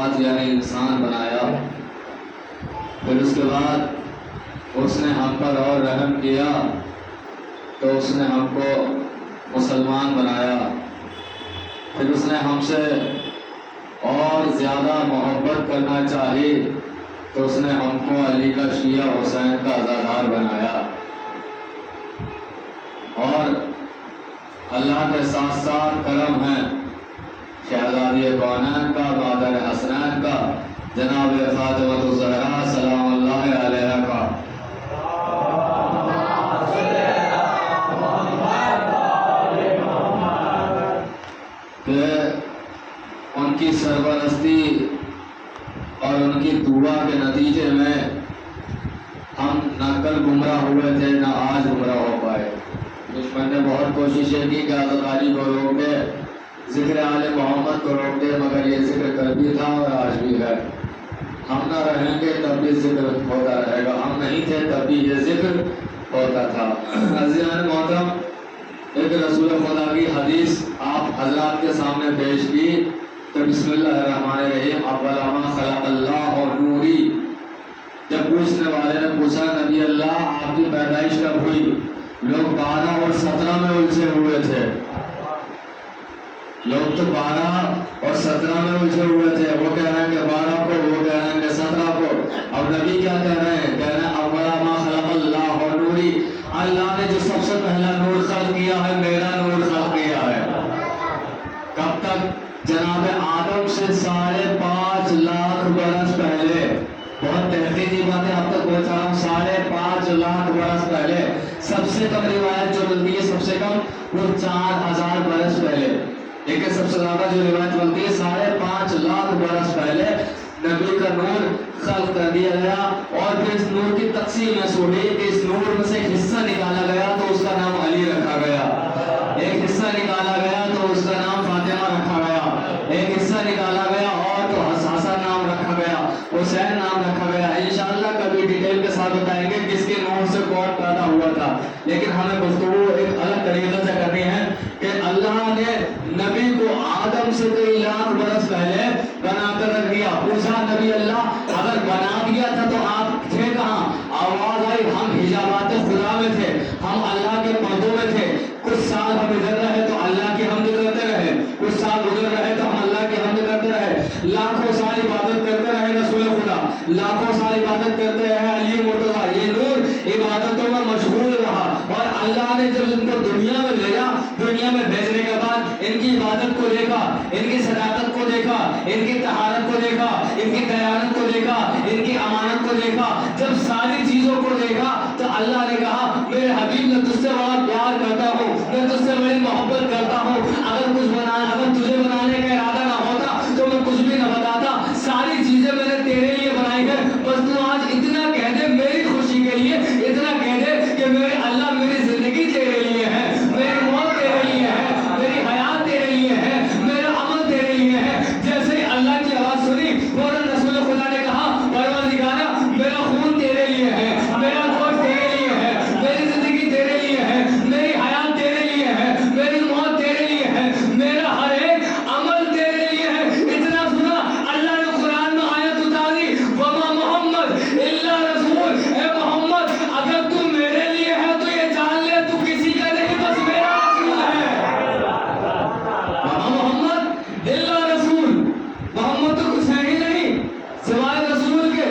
ذات یعنی انسان بنایا، پھر اس کے بعد اس نے ہم پر اور رحم کیا تو اس نے ہم کو مسلمان بنایا، پھر اس نے ہم سے اور زیادہ محبت کرنا چاہی تو اس نے ہم کو علی کا شیعہ حسین کا عزادار بنایا، اور اللہ کے ساتھ ساتھ کرم ہے شہزادی کونین کا، مادر حسنین کا، جناب فاطمہ الزہرا سلام اللہ علیہا کا۔ کہ ان کی سرپرستی اور ان کی دعا کے نتیجے میں ہم نہ کل گمراہ ہوئے تھے نہ آج گمراہ ہو پائے۔ دشمن نے بہت کوششیں کی کہ حضرت علی کو روک دے، ذکر آل محمد کو روک دے، مگر یہ ذکر کل بھی تھا اور آج بھی ہے۔ ہم نہ رہیں گے تب بھی ذکر ہوتا رہے گا، ہم نہیں تھے تب بھی یہ ذکر ہوتا تھا۔ عزیزان محترم، ایک رسول خدا کی حدیث آپ حضرات کے سامنے پیش کی تو بسم اللہ الرحمن الرحیم، اول ما خلق اللہ نوری۔ جب پوچھنے والے نے پوچھا نبی اللہ آپ کی پیدائش کب ہوئی؟ لوگ 12 اور 17 میں الجھے ہوئے تھے، لوگ تو 12 اور 17 میں الجھے ہوئے تھے، وہ کہہ رہے ہیں کہ 12 کو، وہ کہہ رہے ہیں کہ 17 کو۔ اب نبی کیا کہہ رہے ہیں؟ کہہ رہے ہیں اول ما خلق اللہ نوری، اللہ نے جو سب سے پہلا نور خلق کیا ہے میرا نور خلق کیا ہے۔ کب تک؟ جناب آدم سے 5.5 لاکھ برس پہلے، بہت تحقیقی باتیں اب تک پہنچا رہا ہوں، 5.5 لاکھ برس پہلے۔ سب سے کم روایت جو ملتی ہے سب سے کم وہ 4000 برس پہلے، لیکن سب سے زیادہ جو روایت ملتی ہے 5.5 لاکھ برس پہلے نبی کا نور خلق کر دیا گیا، اور پھر اس نور کی تقسیم ایسے ہوئی کہ اس نور میں سے ایک حصہ نکالا گیا تو اس کا نام علی رکھا گیا، ایک حصہ نکالا گیا تو اس کا نام فاطمہ رکھا گیا، ایک حصہ نکالا گیا اور تو حسن نام رکھا گیا، حسین نام رکھا گیا۔ انشاءاللہ کبھی ڈیٹیل کے ساتھ بتائیں گے کس کے نور سے کون پیدا ہوا تھا، لیکن ہمیں گفتگو ایک الگ طریقے سے کرنی ہے کہ اللہ نے نبی کو آدم سے کئی لاکھ برس پہلے بنا کر رکھ دیا۔ پوچھا نبی اللہ اگر بنا دیا تھا تو آپ تھے کہاں؟ آواز آئی ہم حجابات خدا میں تھے، ہم اللہ کے پردوں میں تھے، کچھ سال ہم ادھر رہے تو اللہ کی حمد کرتے رہے، کچھ سال ادھر رہے تو ہم اللہ کی حمد کرتے رہے، لاکھوں سال عبادت کرتے رہے رسول خدا، لاکھوں سال عبادت کرتے رہے علی مرتضیٰ، یہ نور عبادتوں میں مشغول رہا، اور اللہ نے جب ان کو دنیا میں بھیجا، دنیا میں بھیجنے کے بعد ان کی عبادت کو دیکھا، ان کی صداقت کو دیکھا، ان کی طہارت کو دیکھا، ان کی دیانت کو دیکھا، ان کی امانت کو دیکھا، جب ساری چیزوں کو دیکھا تو اللہ نے کہا میرے حبیب میں تجھ سے بڑا پیار کرتا ہوں، میں تجھ سے بڑی محبت کرتا ہوں، اگر تجھے بنانے کا ارادہ نہ ہوتا تو میں کچھ بھی نہ بتاتا، ساری چیزیں میں نے تیرے لیے بنائی ہے، بس تو آج اتنا کہہ دے میری خوشی کے لیے، اتنا کہہ دے کہ میرے اللہ میری زندگی تیرے لیے ہے، میری موت تیرے لیے ہے، میری حیات تیرے لیے ہے، میرا عمل تیرے لیے ہے۔ جیسے ہی اللہ کی آواز سنی فوراً رسول خدا نے کہا پروردگارا میرا خون تیرے لیے ہے، میرا گوشت تیرے لیے ہے، میری زندگی تیرے لیے ہے، میری حیات تیرے لیے ہے، میری موت تیرے لیے ہے، میرا ہر ایک عمل تیرے لیے ہے۔ اتنا سنا اللہ نے قرآن میں آیت اتاری وما محمد الا رسول، اے محمد اگر تو میرے لیے ہے تو یہ جان لے تو کسی کا نہیں بس میرا رسول ہے۔ وما محمد الا رسول، محمد تو کچھ ہے ہی نہیں سوائے رسول کے۔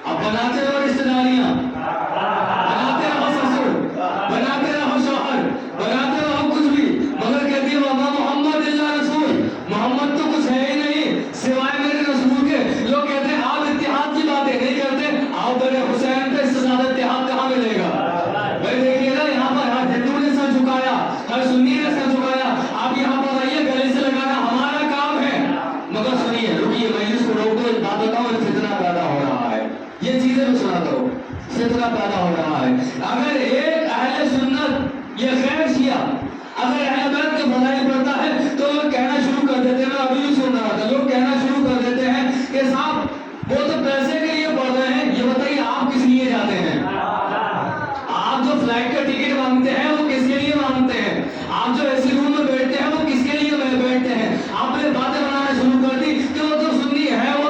اب بناتے رہو رشتہ داریاں، بناتے رہو سسر، بناتے رہو شوہر، بناتے رہو کچھ بھی، مگر کہتی ہے وما محمد الا رسول، محمد تو کچھ ہے ہی نہیں سوائے میرے رسول کے۔ لوگ کہتے ہیں آپ اتحاد کی باتیں نہیں کرتے، آپ بڑے حسین پہ اس سے زیادہ اتحاد کہاں ملے گا؟ بھائی دیکھیے نا یہاں پر ہر ہندو نے سر جھکایا، ہر سنی نے سر جھکایا، آپ یہاں پر آئیے گلے سے لگانا ہمارا کام ہے، مگر سنیے رکیے مجلس کو روک دو، بات بتاؤ فتنہ پیدا ہو رہا ہے، یہ چیزیں بھی سنا کرو، فتنہ پیدا ہو رہا ہے۔ اگر ایک اہل سنت یہ خیر شیعہ اگر اہل بیت کے فضائل پڑھتا ہے تو لوگ کہنا شروع کر دیتے ہیں، میں ابھی سن رہا تھا، لوگ کہنا شروع کر دیتے ہیں کہ صاحب وہ تو پیسے کے لیے پڑھ رہے ہیں، یہ بتائیے آپ کس لیے جاتے ہیں؟ آپ جو فلائٹ کا ٹکٹ مانگتے ہیں وہ کس کے لیے مانگتے ہیں؟ آپ جو ایسی روم میں بیٹھتے ہیں وہ کس کے لیے بیٹھتے ہیں؟ آپ نے باتیں بنانا شروع کر دی کہ وہ تو سنی ہے، وہ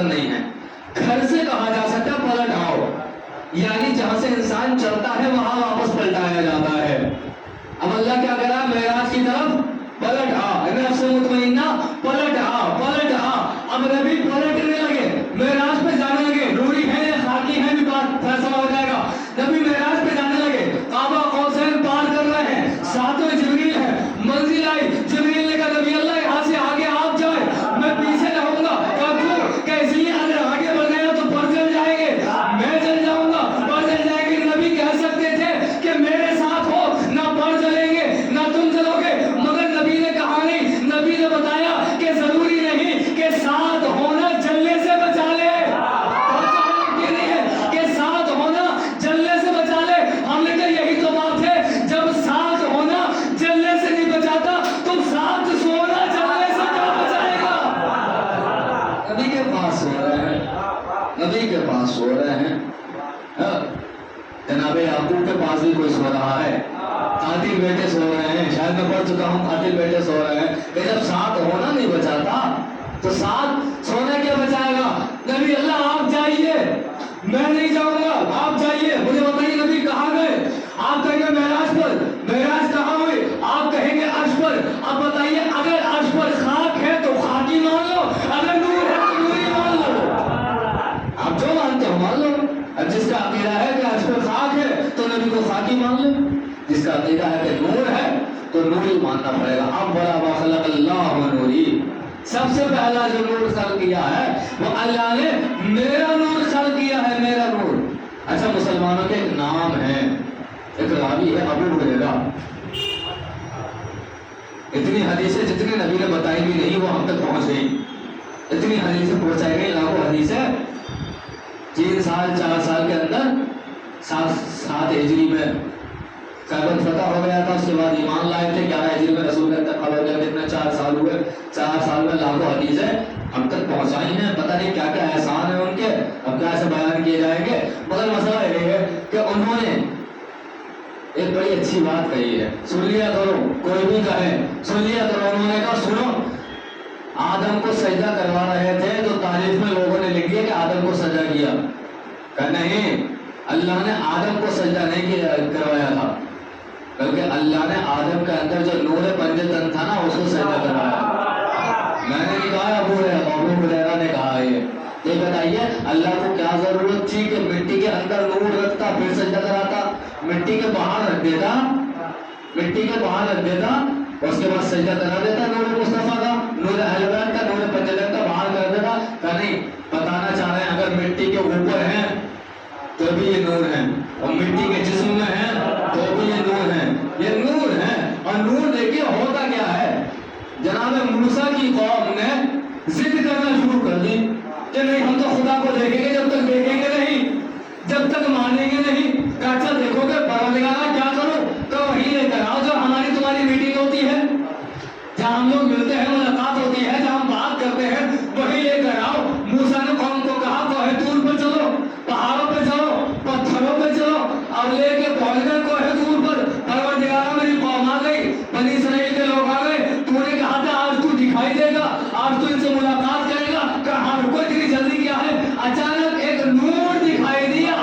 قدر نہیں ہے. گھر سے کہا جا سکتا پلٹ آؤ، یعنی جہاں سے انسان چلتا ہے وہاں واپس پلٹایا جاتا ہے. اب اللہ کیا کہہ رہا ہے؟ معراج کی طرف پلٹ آ، نفس مطمئنہ پلٹ آ، پلٹ آ. اب نبی پلٹنے لگے، معراج پہ جانے لگے. نوری ہے یا خاکی ہے بھی بات فیصلہ ہو جائے گا. نبی معراج پہ جانے لگے، کعبہ قوسین پار کر رہے ہیں، ساتھ میں جبریل ہے. منزل آئی، جبریل نے کہا نبی اللہ یہاں سے آگے آپ جائیں، میں پیچھے رہوں گا. کہ اس لیے اگر آگے بڑھ گیا تو پر چل جائیں گے، میں چل جاؤں گا، پر چل جائیں گے. نبی کہہ سکتے تھے کہ میرے ساتھ ہو، نہ پر چلیں گے نہ تم چلو گے، مگر نبی نے کہا نہیں. نبی نے بتایا کہ ضروری نہیں کہ ساتھ ہونا جلنے سے بچا لے. یہ نہیں ہے کہ ساتھ ہونا جلنے سے بچا لے. ہم نے کہا یہی تو بات ہے، جب ساتھ ہونا جلنے سے نہیں بچاتا تو ساتھ سونا جلنے سے کیا بچائے گا؟ نبی کے پاس سو رہے ہیں، نبی کے پاس سو رہے ہیں. جناب یعقوب کے پاس بھی کوئی سو رہا ہے، قاتل بیٹے سو رہے ہیں. شاید میں پڑھ چکا ہوں قاتل بیٹے سو رہے ہیں. کہ جب ساتھ ہونا نہیں بچاتا تو ساتھ سونا کیا بچائے گا؟ نبی اللہ آپ جائیے، میں نہیں جاؤں گا، آپ جائیے. مجھے بتائیے نبی کہاں گئے؟ آپ کہیں گے معراج پر. معراج کہاں ہوئی؟ آپ کہیں گے عرش پر. اب بتائیے اگر عرش پر خاک ہے تو خاکی مان لو، اگر نور ہے تو نوری مان لو. آپ جو مانتے ہو مان لو. اب جس کا عقیدہ ہے کہ عرش پر خاک ہے تو نبی کو خاکی مان لو، جس کا عقیدہ ہے کہ نور ہے تو نوری ماننا پڑے گا. اب بڑا خلق اللہ نوری، سب سے پہلا جو نور خلق کیا ہے وہ اللہ نے میرا نور خلق کیا ہے، میرا نور. اچھا مسلمانوں کے ایک نام ہے، ایک راوی ہے ابو ہریرہ. اتنی حدیثیں جتنی نبی نے بتائی بھی نہیں وہ ہم تک پہنچ گئی. اتنی حدیثیں پہنچائی گئی، لاکھوں حدیثیں. 3 سال 4 سال کے اندر 7 ہجری میں خیبر فتح ہو گیا تھا. اس کے بعد ایمان لائے تھے 11 ہجری میں رسول کا انتقال ہو گیا. کتنے 4 سال ہوئے. 4 سال میں لاکھوں حدیثیں ہم تک پہنچائی ہیں. پتہ نہیں کیا کیا احسان ہے ان کے، اب کیا ایسے بیان کیے جائیں گے. مگر مسئلہ یہ ہے کہ انہوں نے ایک بڑی اچھی بات کہی ہے، سن لیا کرو. کوئی بھی کہے سن لیا کرو. انہوں نے کہا سنو، آدم کو سجدہ کروا رہے تھے تو تاریخ میں لوگوں نے لکھ دیا کہ آدم کو سجدہ کیا. کہ نہیں، اللہ نے آدم کو سجدہ نہیں کروایا تھا، بلکہ اللہ نے آدم کے اندر جو نور پنجتن تھا نا اس کو سجدہ کروایا. میں نے نہیں کہا ابو ہریرہ نے کہا. یہ بتائیے اللہ کو کیا ضرورت تھی کہ مٹی کے اندر نور رکھتا پھر سجدہ کراتا؟ مٹی کے باہر رکھ دیتا، مٹی کے باہر رکھ دیتا، اس کے بعد سجدہ کرا دیتا نور مصطفیٰ کا، نور اہل بیت کا، نور پنجتن کا باہر کر دیتا. کہ نہیں، بتانا چاہ رہے ہیں اگر مٹی کے اوپر ہیں تو بھی یہ نور ہے، اور مٹی کے جسم میں ہے تو بھی یہ نور ہے. یہ نور ہے. اور نور دیکھیے ہوتا کیا ہے. جناب موسیٰ کی قوم نے ضد کرنا شروع کر دی کہ نہیں ہم تو خدا کو دیکھیں گے، جب تک دیکھیں گے نہیں، جب تک مانیں گے نہیں. اچھا دیکھو گے پروردگار کیا کرو تو وہی لے کر آؤ جو ہماری تمہاری میٹنگ ہوتی ہے، جہاں ہم لوگ ملتے ہیں، ملاقات ہوتی ہے، جہاں ہم بات کرتے ہیں، وہی لے کر آؤ. موسیٰ نے قوم کو کہا کوہ طور پر چلو، پہاڑوں پہ چلو، پتھروں پہ چلو، اور لے کے پہنچ گئے کوہ طور پر. پروردگار میری قوم آ گئی، بنی اسرائیل کے لوگ آ گئے. تو نے کہا تھا آج تو دکھائی دے گا، آج تو ان سے ملاقات کرے گا. کہاں رکو اتنی جلدی کیا ہے؟ اچانک ایک نور دکھائی دیا،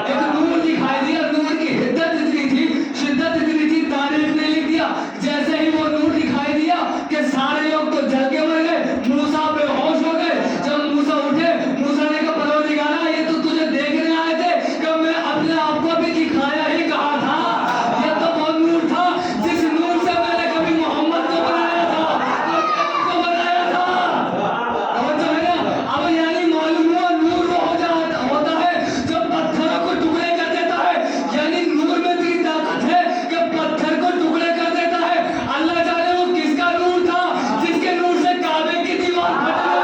ایک نور دکھائی دیا. نور کی حدت اتنی تھی، شدت اتنی تھی، تاریخ نے لکھ دیا جیسے ہی وہ نور دکھائی دیا کہ سارے لوگ تو جل کے مر گئے. موسیٰ بے ہوش ہو گئے. جب موسیٰ اٹھے، موسیٰ نے کہا پروردگارا یہ تو تجھے دیکھنے آئے تھے کہ میں اپنے آپ کو بھی دکھایا ہی کہا تھا. یہ تو وہ نور تھا جس نور سے میں نے کبھی محمد کو بنایا تھا، کو بنایا تھا. اور جو ہے نا اب یعنی معلوم ہوا نور وہ ہوتا ہے جو پتھروں کو ٹکڑے کر دیتا ہے. یعنی نور میں اتنی طاقت ہے کہ پتھر کو ٹکڑے کر دیتا ہے. اللہ جانے وہ کس کا نور تھا جس کے نور سے کعبے کی دیوار پھٹ گئی.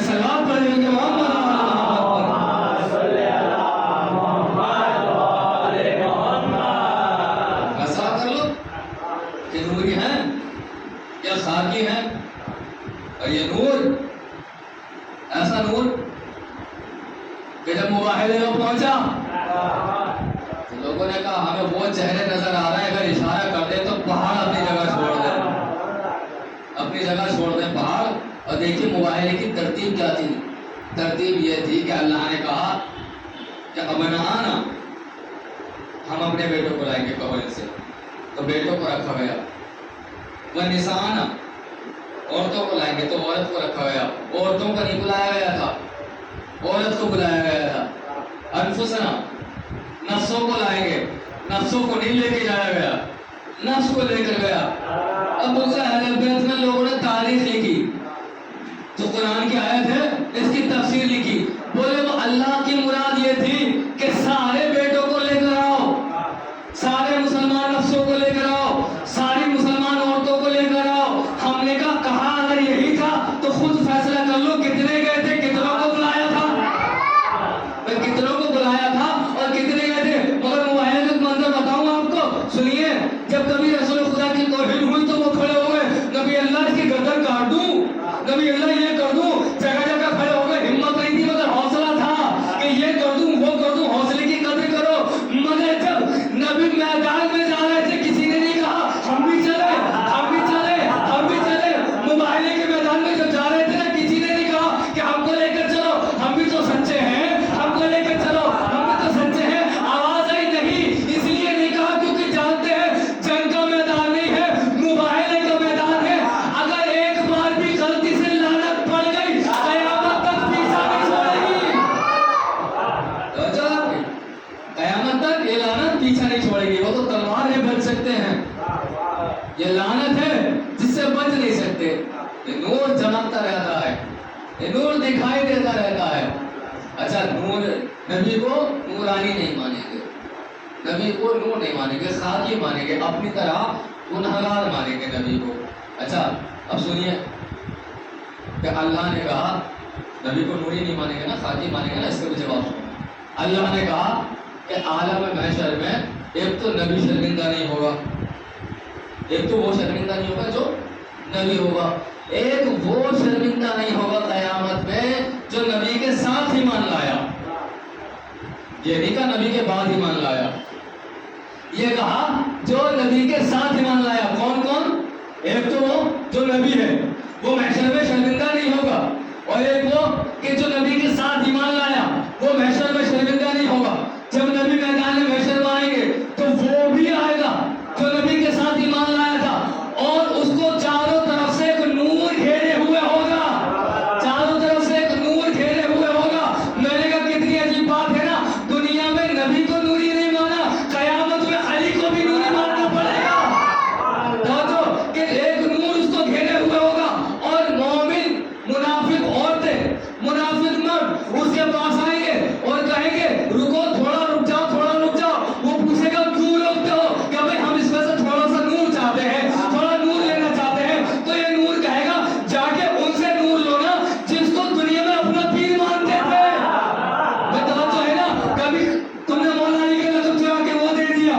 سلام پڑھیں گے محمد فیصلہ کر لو کہ نوری ہے یا خاکی ہے. اور یہ نور ایسا نور کہ جب مباحثے میں پہنچا تو لوگوں نے کہا ہمیں وہ چہرے نظر آ رہے ہیں، اگر اشارہ کر دے تو پہاڑ اپنی جگہ چھوڑ دے، اپنی اپنی جگہ چھوڑ دیں پہاڑ. اور دیکھیے مباہلے کی ترتیب کیا تھی. ترتیب یہ تھی کہ اللہ نے کہا کہ ابنانا، ہم اپنے بیٹوں کو لائیں گے قبر سے، تو بیٹوں کو رکھا گیا. ونسانا، عورتوں کو لائیں گے تو عورت کو رکھا گیا. عورتوں کو نہیں بلایا گیا تھا، عورت کو بلایا گیا تھا. انفسنا، نفسوں کو لائیں گے، نفسوں کو نہیں لے کے جایا گیا، نفس کو لے کر گیا. اب دوسرا اہل بیت میں لوگوں نے تاریخ لکھی، جو قرآن کی آیت ہے اس کی تفسیر لکھی. بولے وہ اللہ کی مراد یہ تھی کہ سارے بیٹوں کو لے کر آؤ، سارے مسلمان نفسوں کو لے کر آؤ، ساری مسلمان عورتوں کو لے کر آؤ. ہم نے کہا اگر یہی تھا تو خود فیصلہ کر لو کتنے گئے تھے، کتنوں کو بلایا تھا، کتنوں کو بلایا تھا اور کتنے گئے تھے. مگر مباہلے کا منظر بتاؤں آپ کو، سنیے. جب کبھی رسول خدا کی توہین ہوئی تو وہ کھڑے ہو گئے، نبی اللہ کی گردن کاٹ دوں، نبی اللہ یہ کر دوں. جگہ جگہ کھڑے ہو گئے. ہمت نہیں تھی مگر حوصلہ تھا کہ یہ کر دوں وہ کر دوں. حوصلے کی قدر کرو. مگر جب نبی میدان میں جا رہے تھے کسی نے نہیں کہا ہم بھی چلے، ہم بھی چلے، ہم بھی چلے. مباہلے کے میدان میں جب جا رہے تھے نا کسی نے نہیں کہا کہ ہم کو لے کر چلو، ہم بھی تو سچے ہیں، ہم کو لے کر چلو، ہم بھی تو سچے ہیں. آواز آئی نہیں، اس لیے نہیں کہا کیونکہ جانتے ہیں جنگ کا میدان نہیں ہے، مباہلے کا میدان ہے. اگر ایک بار بھی غلطی سے لعنت پڑ گئی قیامت تک پیچھا نہیں چھوڑے گی. قیامت تک یہ لعنت پیچھا نہیں چھوڑے گی. وہ تو تلوار ہے بچ سکتے ہیں، یہ لعنت ہے جس سے بچ نہیں سکتے. یہ نور چمکتا رہتا ہے، یہ نور دکھائی دیتا رہتا ہے. اچھا نور، نبی کو نورانی نہیں مانیں گے، نبی کو نور نہیں مانیں گے، خاکی مانیں گے، اپنی طرح گنہگار مانیں گے نبی کو. اچھا اب سنیے کہ اللہ نے کہا نبی کو نوری نہیں مانیں گے نا، خاکی مانیں گے نا، اس کا بھی جواب سنو. اللہ نے کہا کہ عالم محشر میں ایک تو نبی شرمندہ نہیں ہوگا، ایک تو وہ شرمندہ نہیں ہوگا جو نبی ہوگا، ایک وہ شرمندہ نہیں ہوگا قیامت میں جو نبی کے ساتھ ایمان لایا. یہ نہیں کہا نبی کے بعد ایمان لایا، یہ کہا جو نبی کے ساتھ ایمان لایا. کون کون؟ ایک تو وہ جو نبی ہے وہ محشر میں شرمندہ نہیں ہوگا، اور ایک وہ کہ جو نبی کے ساتھ ایمان لایا وہ محشر میں شرمندہ نہیں ہوگا. جب نبی میدان میں محشر میں آئیں گے تو وہ بھی آئے گا جو نبی کے ساتھ ایمان لایا تھا، اور اس کو چاروں طرف سے ایک نور گھیرے ہوئے ہوگا، چاروں طرف سے ایک نور گھیرے ہوئے ہوگا. میں نے کہا کتنی عجیب بات ہے نا، دنیا میں نبی کو نوری نہیں مانا، قیامت میں علی کو بھی نوری ماننا پڑے گا. تو کہ ایک نور اس کو گھیرے ہوئے ہوگا، اور مومن، منافق عورتیں، منافق مرد اس کے پاس آئیں گے اور کہیں گے رکو، تھوڑا رک جاؤ، تھوڑا رک جاؤ. وہ پوچھے گا کیوں روکتے ہو؟ کہ بھائی ہم اس میں سے تھوڑا سا نور چاہتے ہیں، تھوڑا نور لینا چاہتے ہیں. تو یہ نور کہے گا جا کے ان سے نور لو نا جس کو دنیا میں اپنا پیر مانتے تھے. توجہ ہے نا، کبھی تم نے مولا علی کے لقب چرا کے وہ دے دیا،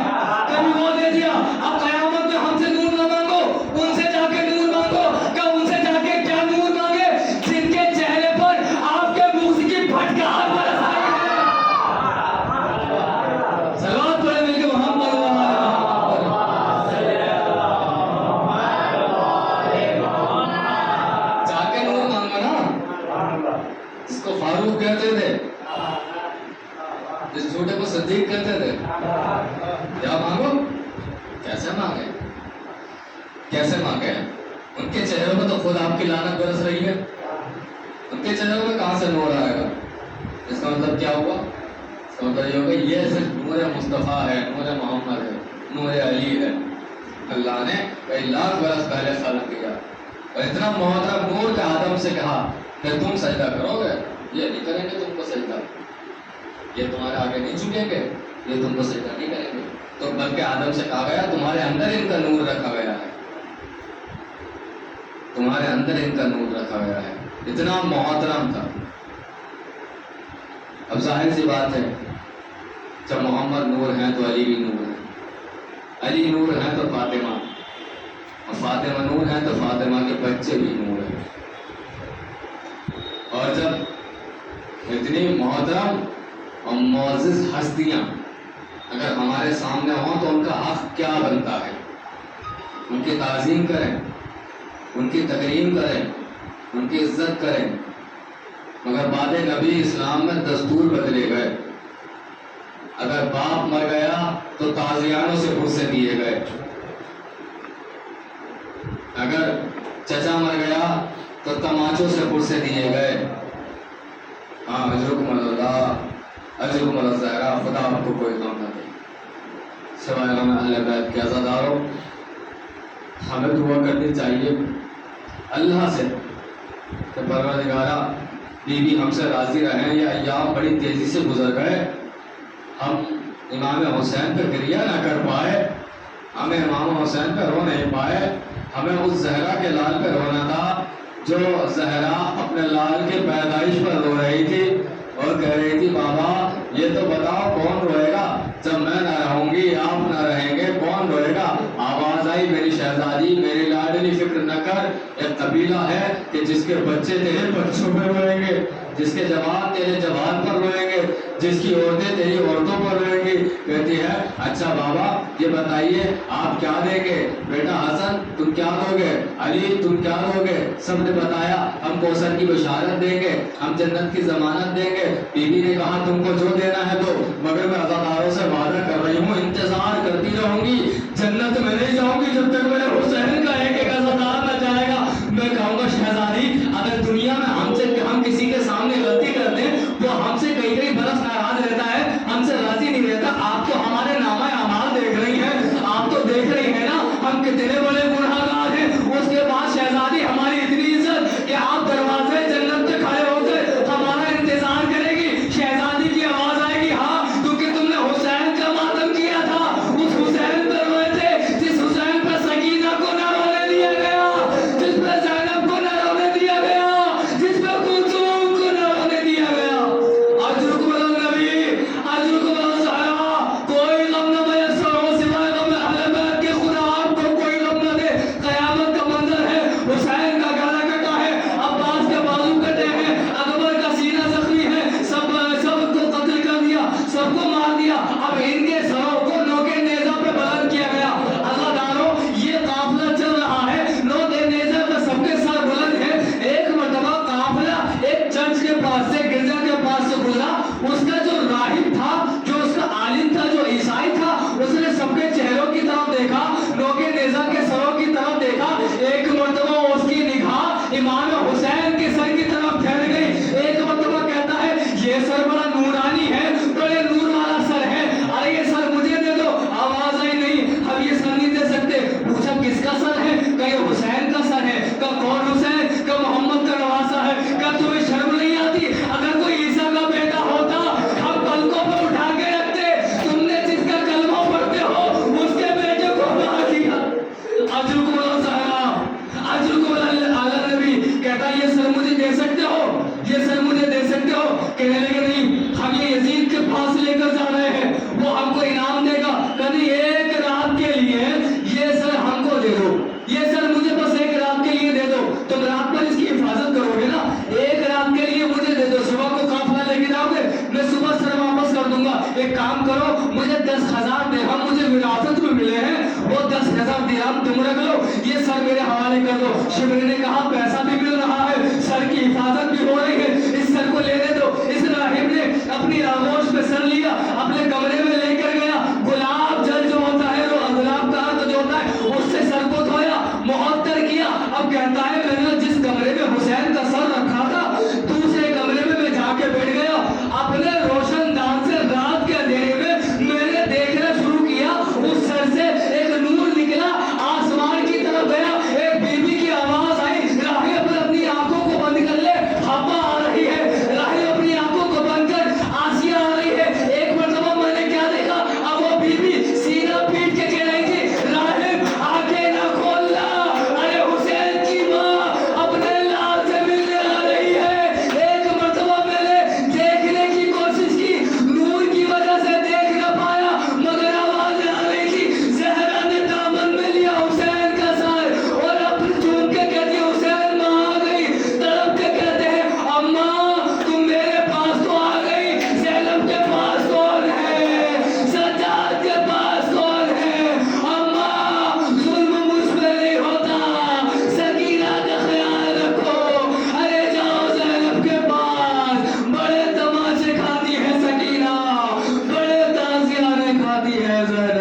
کبھی وہ دے دیا. اب قیامت میں ہم سے نور نہ مانگو، ان سے جا کے نور مانگو. کہ ان سے جا کے کیا نور مانگے؟ جن کے چہرے پر آپ کے بغض کی پھٹکار برس رہی ہے. صلوات پڑھے مل کے محمد جا کے نور مانگو نا. جس کو فاروق کہتے تھے، جس چھوٹے کو صدیق کہتے تھے، کیا مانگو؟ کیسے مانگے؟ کیسے مانگے؟ ان کے چہروں پہ تو خود آپ کی لعنت برس رہی ہے، ان کے چہروں میں کہاں سے نور آئے گا؟ اس کا مطلب کیا ہوا؟ اس کا مطلب یہ ہوگا یہ صرف نور مصطفیٰ ہے، نور محمد ہے، نور علی ہے. اللہ نے کئی لاکھ برس پہلے خلق کیا، اور اتنا محترم نور کے آدم سے کہا کہ تم سجدہ کرو گے، یہ نہیں کریں گے تم کو سجدہ، یہ تمہارے آگے نہیں جھکیں گے، یہ تم کو سجدہ نہیں کریں گے. تو بلکہ آدم سے کہا گیا تمہارے اندر ان کا نور رکھا گیا ہے، تمہارے اندر ان کا نور رکھا گیا ہے. اتنا محترم تھا. اب ظاہر سی بات ہے جب محمد نور ہیں تو علی بھی نور ہے، علی نور ہیں تو فاطمہ، اور فاطمہ نور ہیں تو فاطمہ کے بچے بھی نور ہیں. اور جب اتنی محترم اور معزز ہستیاں اگر ہمارے سامنے ہوں تو ان کا حق کیا بنتا ہے؟ ان کی تعظیم کریں، ان کی تکریم کریں، ان کی عزت کریں، مگر بعد نبی اسلام میں دستور بدلے گئے۔ اگر باپ مر گیا تو تعزیانوں سے پرسے دیے گئے، اگر چچا مر گیا تو تماچوں سے پرسے دیے گئے۔ ہاں اجرکم اللہ اجرکم الزہرا، خدا آپ کو کوئی غم نہ دے۔ سوائے غم اہل بیت کے عزاداروں، ہمیں دعا کرنی چاہیے اللہ سے کہ پروردگارہ بیوی ہم سے راضی رہیں۔ یہ ایام بڑی تیزی سے گزر گئے، ہم امام حسین پہ گریہ نہ کر پائے، ہمیں امام حسین پہ رو نہیں پائے، ہمیں اس زہرا کے لال پہ رونا تھا جو زہرا اپنے لال کے پیدائش پر رو رہی تھی اور کہہ رہی تھی بابا یہ تو بتاؤ کون روئے گا جب میں نہ رہوں گی، آپ نہ رہیں گے، کون روئے گا؟ آواز آئی میری شہزادی میری لاڈلی فکر نہ کر، ایک قبیلہ ہے کہ جس کے بچے تیرے بچوں پہ روئیں گے، جس کے جوان تیرے جوان پر روئیں گے، جس کی عورتیں تیری عورتوں پر روئیں گی۔ کہتی ہے اچھا بابا یہ بتائیے آپ کیا دیں گے؟ بیٹا حسن تم کیا دو گے؟ علی تم کیا دو گے؟ سب نے بتایا ہم کوثر کی بشارت دیں گے، ہم جنت کی ضمانت دیں گے۔ بیوی نے کہا تم کو جو دینا ہے دو، مگر میں عزاداروں سے وعدہ کر رہی ہوں انتظار کرتی رہوں گی، جنت میں نہیں جاؤں گی جب تک میرے حسین کا ایک ایک عزادار نہ جائے گا۔ میں کہوں گا شہزادی اگر دنیا میں ہم کسی کے سامنے غلطی کر دیں وہ ہم سے کئی کئی برس ناراض رہتا ہے، ہم سے راضی نہیں رہتا، آپ تو ہمارے نامہ اعمال دیکھ رہی ہیں، آپ تو دیکھ رہی ہیں نا ہم کتنے بڑے گنہگار ہیں۔ اس کے بعد شہزادی ہماری اتنی عزت کہ آپ دروازے جنت پہ کھڑے ہو کر ہمارا انتظار کرے گی۔ شہزادی کی آواز آئے گی ہاں کیونکہ تم نے حسین کا ماتم کیا تھا، اس حسین پر روئے تھے جس حسین پر سکینہ کو نہ رونے دیا گیا، جس پہ زینب کو نہ رونے دیا گیا، جس پہ کلثوم کو نہ رونے دیا گیا۔ اجرکم النبی اجرکم الزہرا، کوئی غم نہ میسر ہو سوائے غم اہل بیت کے، خدا آپ کو کوئی غم نہ دے۔ قیامت کا منظر ہے، حسین کا گلا کٹا ہے، عباس کے بازو کٹے ہیں، اکبر کا سینہ زخمی ہے، سب کو قتل کر دیا، سب کو مار دیا، اب ان کے سروں کو نوکے نیزہ پہ بلند کیا گیا۔ عزاداروں یہ قافلہ چل رہا ہے، نوکے نیزہ پہ سب کے سر بلند ہیں۔ ایک مرتبہ قافلہ ایک چرچ کے پاس سے گرجا کے پاس سے گزرا، اس کا جو راہب تھا جو اس کا عالم تھا جو عیسائی تھا اس نے سب کے چہروں کی طرف دیکھا، نوکے نیزہ کے سروں کی طرف دیکھا، ایک مرتبہ اس کی نگاہ امام حسین کے سر کی طرف پھیر گئی، ایک مرتبہ کہتا ہے یہ سر بڑا نورانی ہے، بڑے نور والا سر ہے، ارے یہ سر مجھے دے دو۔ آواز آئی نہیں ہم یہ سر نہیں دے سکتے۔ پوچھا کس کا سر ہے؟ کہ یہ حسین کا سر ہے۔ کہ کون حسین؟ کہ محمد کا نواسا ہے۔ کہ تمہیں شرم نہیں آتی؟ اگر کوئی عیسیٰ کا بیٹا ہوتا ہم پلکوں پہ اٹھا کے رکھتے، تم نے جس کا کلمہ پڑھتے ہو اس کے بیٹے کو مار دیا۔ اجرکم الزہرا اجرکم النبی، کہتا یہ سر مجھے دے سکتے ہو؟ یہ سر مجھے دے سکتے ہو؟ کہنے لگے نہیں ہم یہ یزید کے پاس لے کر جا رہے ہیں، وہ ہم کو انعام دے گا۔ کبھی ایک رات کے لیے یہ سر ہم کو دے دو، یہ سر مجھے بس ایک رات کے لیے دے دو، تم رات پر اس کی حفاظت کرو گے نا، ایک رات کے لیے مجھے دے دو، صبح کو قافلہ لے کے جاؤ گے میں صبح سر واپس کر دوں گا۔ ایک کام کرو مجھے 10,000 درہم مجھے وراثت میں ملے ہیں، وہ 10,000 درہم تم رکھ لو، یہ سر میرے حوالے کر دو۔ شبری نے کہا پیسہ بھی مل رہا ہے، سر کی حفاظت بھی ہو رہی ہے، اس سر کو لینے دو۔ اس راہب نے اپنی آغوش پہ سر لیا، اپنے کمرے میں لے کر گیا، گلاب جل جو ہوتا ہے وہ گلاب کا عرق جو ہوتا ہے اس سے سر کو دھویا، معطر کیا۔ اب کہتا ہے میں نے جس کمرے میں حسین کا سر رکھا تھا دوسرے کمرے میں میں جا کے بیٹھ گیا، اپنے روشن دان سے رات کے اندھیرے میں نے دیکھنا شروع کیا، اس سر سے ایک نور نکلا، آسمان کی طرف گیا، ایک بیوی کی آواز آئی راہب اپنی آنکھوں کو بند کر لے، حوا آ رہی ہے، راہب اپنی آنکھوں کو بند کر، آسیہ آ رہی جو ہے